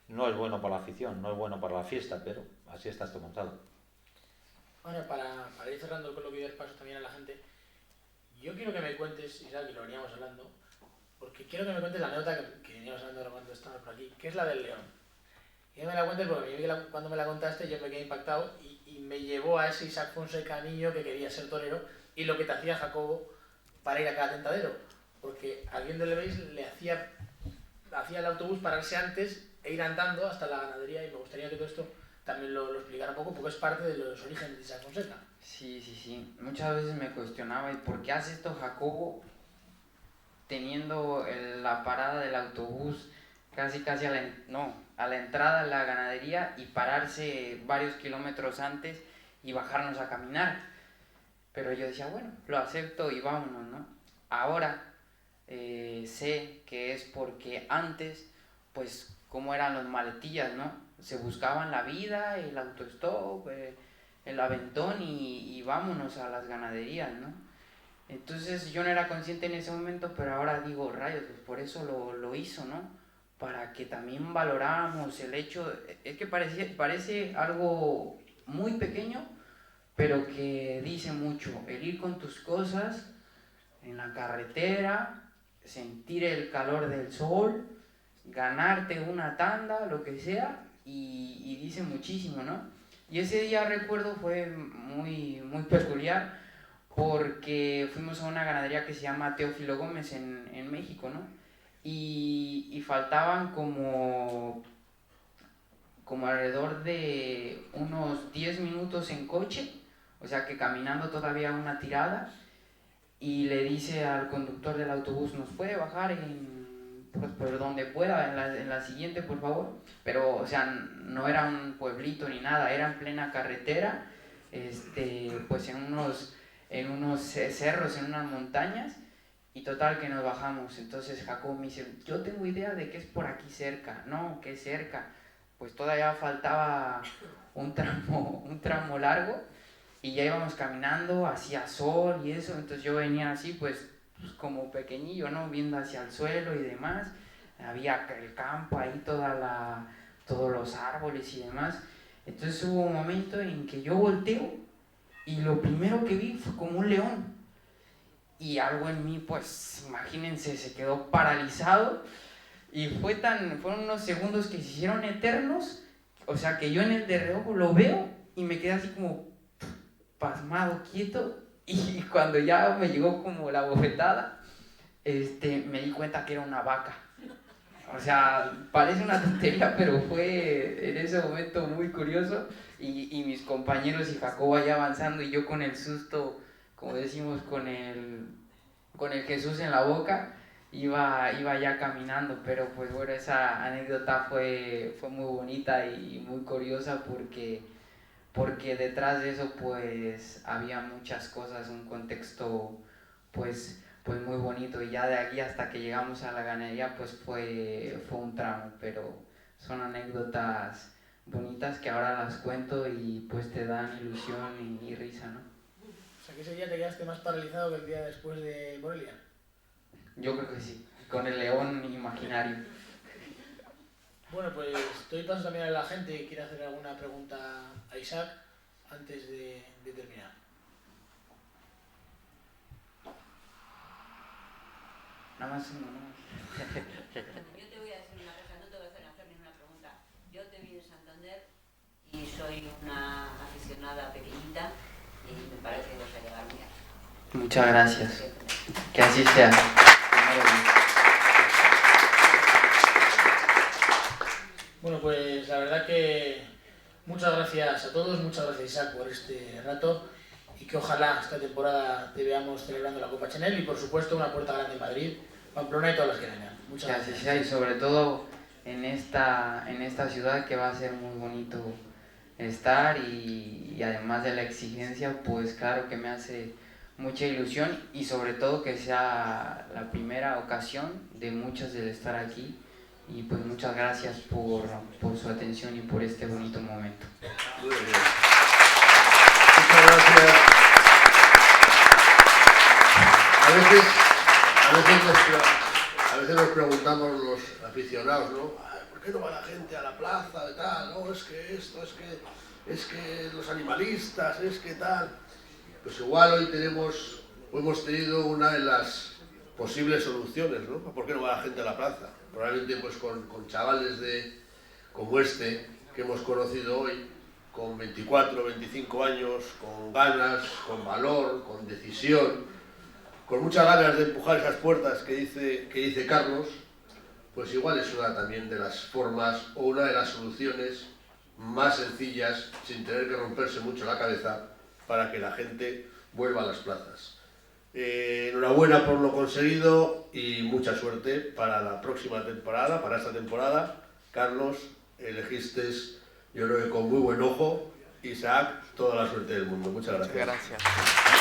No es bueno para la afición, no es bueno para la fiesta, pero así está esto montado. Bueno, para ir cerrando con lo que dar paso también a la gente, yo quiero que me cuentes, Isaac, que lo veníamos hablando, porque quiero que me cuentes la anécdota que veníamos hablando cuando estábamos por aquí, que es la del león. Y me la cuentes porque cuando me la contaste yo me quedé impactado y me llevó a ese Isaac Fonseca niño que quería ser torero y lo que te hacía Jacobo para ir a cada tentadero, porque alguien de Leveis le hacía el autobús pararse antes e ir andando hasta la ganadería, y me gustaría que todo esto también lo explicara un poco, porque es parte de los orígenes de Isaac Fonseca. Sí. Muchas veces me cuestionaba, ¿y por qué hace esto Jacobo teniendo la parada del autobús casi a la entrada de la ganadería y pararse varios kilómetros antes y bajarnos a caminar? Pero yo decía, bueno, lo acepto y vámonos, ¿no? Ahora sé que es porque antes, pues, como eran los maletillas, ¿no? Se buscaban la vida, el autostop, el aventón y vámonos a las ganaderías, ¿no? Entonces yo no era consciente en ese momento, pero ahora digo, rayos, pues por eso lo hizo, ¿no? Para que también valoráramos el hecho, es que parece algo muy pequeño, pero que dice mucho, el ir con tus cosas en la carretera, sentir el calor del sol, ganarte una tanda, lo que sea, y dice muchísimo, ¿no? Y ese día, recuerdo, fue muy peculiar, porque fuimos a una ganadería que se llama Teófilo Gómez en México, ¿no? Y faltaban como alrededor de unos 10 minutos en coche, o sea que caminando todavía una tirada, y le dice al conductor del autobús, ¿nos puede bajar por donde pueda, en la siguiente, por favor? Pero, o sea, no era un pueblito ni nada, era en plena carretera, pues en unos cerros, en unas montañas, y total que nos bajamos. Entonces Jacob me dice, yo tengo idea de que es por aquí cerca. No, que cerca, pues todavía faltaba un tramo largo, y ya íbamos caminando, hacía sol y eso. Entonces yo venía así, pues como pequeñillo, ¿no? Viendo hacia el suelo y demás. Había el campo ahí, todos los árboles y demás. Entonces hubo un momento en que yo volteo y lo primero que vi fue como un león. Y algo en mí, pues imagínense, se quedó paralizado. Y fueron unos segundos que se hicieron eternos. O sea que yo en el de reojo lo veo y me quedé así como pasmado, quieto. Y cuando ya me llegó como la bofetada, me di cuenta que era una vaca. O sea, parece una tontería, pero fue en ese momento muy curioso. Y mis compañeros y Jacobo allá avanzando, y yo con el susto, como decimos, con el Jesús en la boca, iba ya caminando. Pero pues bueno, esa anécdota fue muy bonita y muy curiosa, porque detrás de eso pues había muchas cosas, un contexto pues muy bonito, y ya de aquí hasta que llegamos a la ganadería pues fue un tramo, pero son anécdotas bonitas que ahora las cuento y pues te dan ilusión y risa, ¿no? O sea que ese día te quedaste más paralizado que el día después de Morelia. Yo creo que sí, con el león imaginario. Bueno, pues doy paso también a la gente que quiera hacer alguna pregunta a Isaac antes de terminar. Nada más uno, Yo te voy a decir una cosa, no te voy a hacer ninguna pregunta. Yo te vi en Santander y soy una aficionada pequeñita y me parece que vas a llegar muy alto. Muchas gracias. Que así sea. Bueno, pues la verdad que muchas gracias a todos, muchas gracias Isaac por este rato, y que ojalá esta temporada te veamos celebrando la Copa Chanel y por supuesto una puerta grande en Madrid, Pamplona y todas las que vengan. Muchas gracias. Y sobre todo en esta ciudad, que va a ser muy bonito estar, y además de la exigencia, pues claro que me hace mucha ilusión, y sobre todo que sea la primera ocasión de muchas del estar aquí. Y pues muchas gracias por su atención y por este bonito momento. Muy bien. Muchas gracias. A veces nos preguntamos los aficionados, ¿no? ¿Por qué no va la gente a la plaza de tal? No, es que esto, es que los animalistas, es que tal. Pues igual hoy hemos tenido una de las posibles soluciones, ¿no? ¿Por qué no va la gente a la plaza? Probablemente pues con chavales como este que hemos conocido hoy, con 24, 25 años, con ganas, con valor, con decisión, con muchas ganas de empujar esas puertas que dice Carlos, pues igual es una también de las formas o una de las soluciones más sencillas, sin tener que romperse mucho la cabeza, para que la gente vuelva a las plazas. Enhorabuena por lo conseguido y mucha suerte para la próxima temporada, para esta temporada. Carlos, elegiste, yo creo que con muy buen ojo. Isaac, toda la suerte del mundo. Muchas gracias. Muchas gracias.